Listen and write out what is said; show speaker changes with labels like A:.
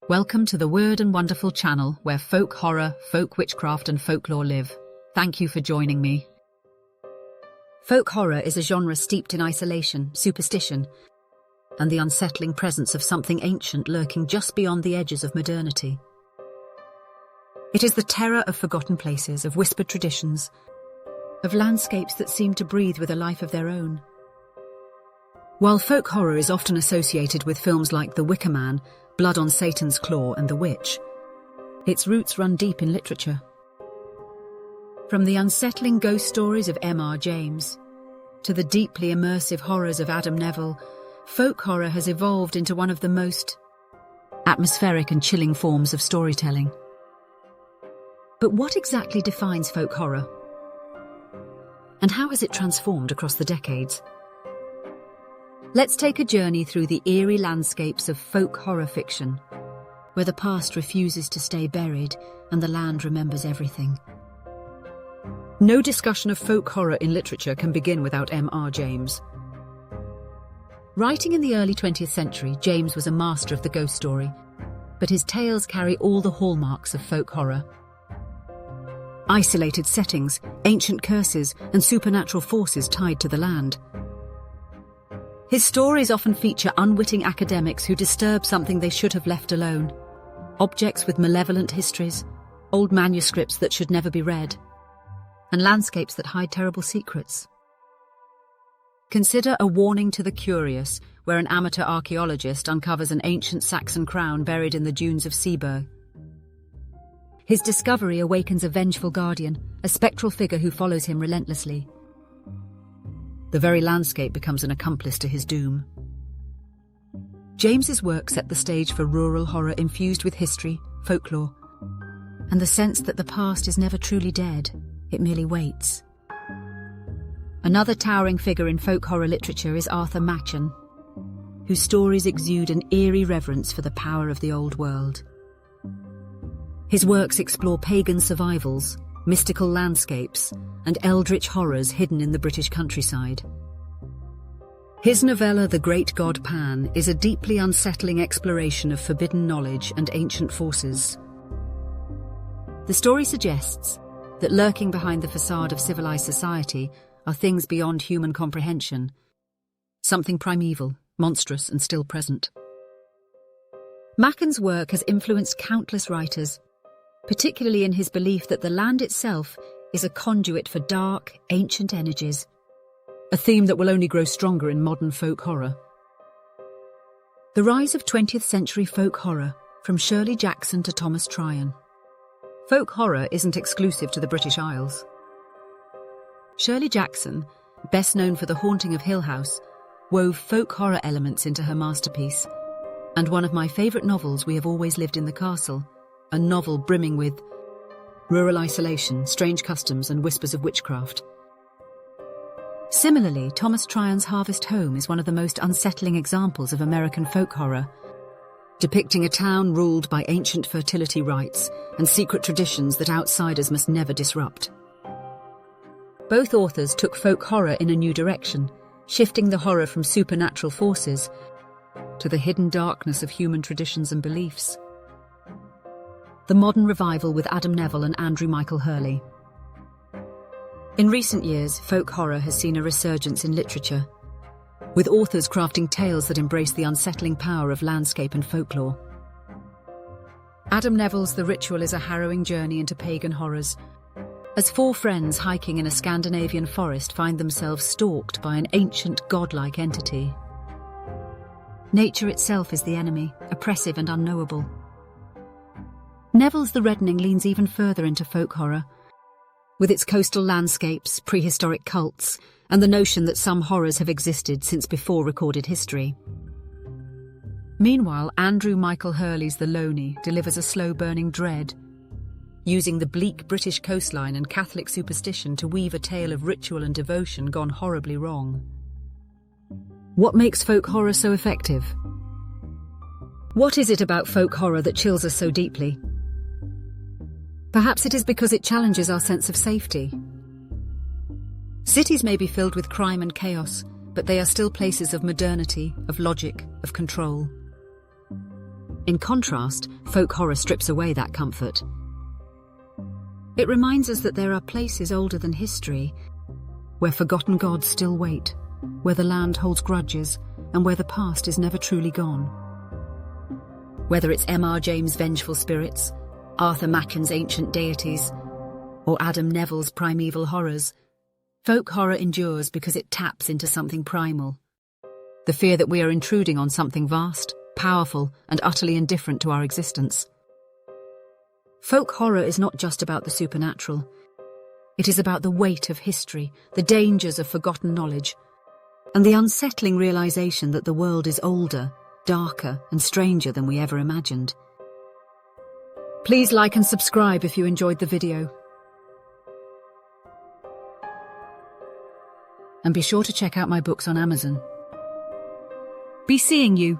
A: Welcome to the Weird and Wonderful channel where folk horror, folk witchcraft and folklore live. Thank you for joining me. Folk horror is a genre steeped in isolation, superstition, and the unsettling presence of something ancient lurking just beyond the edges of modernity. It is the terror of forgotten places, of whispered traditions, of landscapes that seem to breathe with a life of their own. While folk horror is often associated with films like The Wicker Man, Blood on Satan's Claw and The Witch, its roots run deep in literature. From the unsettling ghost stories of M.R. James to the deeply immersive horrors of Adam Nevill, folk horror has evolved into one of the most atmospheric and chilling forms of storytelling. But what exactly defines folk horror? And how has it transformed across the decades? Let's take a journey through the eerie landscapes of folk horror fiction, where the past refuses to stay buried and the land remembers everything. No discussion of folk horror in literature can begin without M.R. James. Writing in the early 20th century, James was a master of the ghost story, but his tales carry all the hallmarks of folk horror. Isolated settings, ancient curses, and supernatural forces tied to the land. His stories often feature unwitting academics who disturb something they should have left alone, objects with malevolent histories, old manuscripts that should never be read, and landscapes that hide terrible secrets. Consider A Warning to the Curious, where an amateur archaeologist uncovers an ancient Saxon crown buried in the dunes of Seaburg. His discovery awakens a vengeful guardian, a spectral figure who follows him relentlessly. The very landscape becomes an accomplice to his doom. James's work set the stage for rural horror infused with history, folklore, and the sense that the past is never truly dead, it merely waits. Another towering figure in folk horror literature is Arthur Machen, whose stories exude an eerie reverence for the power of the old world. His works explore pagan survivals, mystical landscapes, and eldritch horrors hidden in the British countryside. His novella The Great God Pan is a deeply unsettling exploration of forbidden knowledge and ancient forces. The story suggests that lurking behind the facade of civilized society are things beyond human comprehension, something primeval, monstrous, and still present. Machen's work has influenced countless writers, particularly in his belief that the land itself is a conduit for dark, ancient energies, a theme that will only grow stronger in modern folk horror. The rise of 20th century folk horror, from Shirley Jackson to Thomas Tryon. Folk horror isn't exclusive to the British Isles. Shirley Jackson, best known for The Haunting of Hill House, wove folk horror elements into her masterpiece, and one of my favourite novels, We Have Always Lived in the Castle, a novel brimming with rural isolation, strange customs, and whispers of witchcraft. Similarly, Thomas Tryon's Harvest Home is one of the most unsettling examples of American folk horror, depicting a town ruled by ancient fertility rites and secret traditions that outsiders must never disrupt. Both authors took folk horror in a new direction, shifting the horror from supernatural forces to the hidden darkness of human traditions and beliefs. The modern revival with Adam Nevill and Andrew Michael Hurley. In recent years, folk horror has seen a resurgence in literature, with authors crafting tales that embrace the unsettling power of landscape and folklore. Adam Nevill's The Ritual is a harrowing journey into pagan horrors, as four friends hiking in a Scandinavian forest find themselves stalked by an ancient godlike entity. Nature itself is the enemy, oppressive and unknowable. Neville's The Reddening leans even further into folk horror, with its coastal landscapes, prehistoric cults, and the notion that some horrors have existed since before recorded history. Meanwhile, Andrew Michael Hurley's The Loney delivers a slow-burning dread, using the bleak British coastline and Catholic superstition to weave a tale of ritual and devotion gone horribly wrong. What makes folk horror so effective? What is it about folk horror that chills us so deeply? Perhaps it is because it challenges our sense of safety. Cities may be filled with crime and chaos, but they are still places of modernity, of logic, of control. In contrast, folk horror strips away that comfort. It reminds us that there are places older than history, where forgotten gods still wait, where the land holds grudges, and where the past is never truly gone. Whether it's M.R. James' vengeful spirits, Arthur Machen's ancient deities, or Adam Neville's primeval horrors, folk horror endures because it taps into something primal. The fear that we are intruding on something vast, powerful, and utterly indifferent to our existence. Folk horror is not just about the supernatural. It is about the weight of history, the dangers of forgotten knowledge, and the unsettling realization that the world is older, darker, and stranger than we ever imagined. Please like and subscribe if you enjoyed the video. And be sure to check out my books on Amazon. Be seeing you.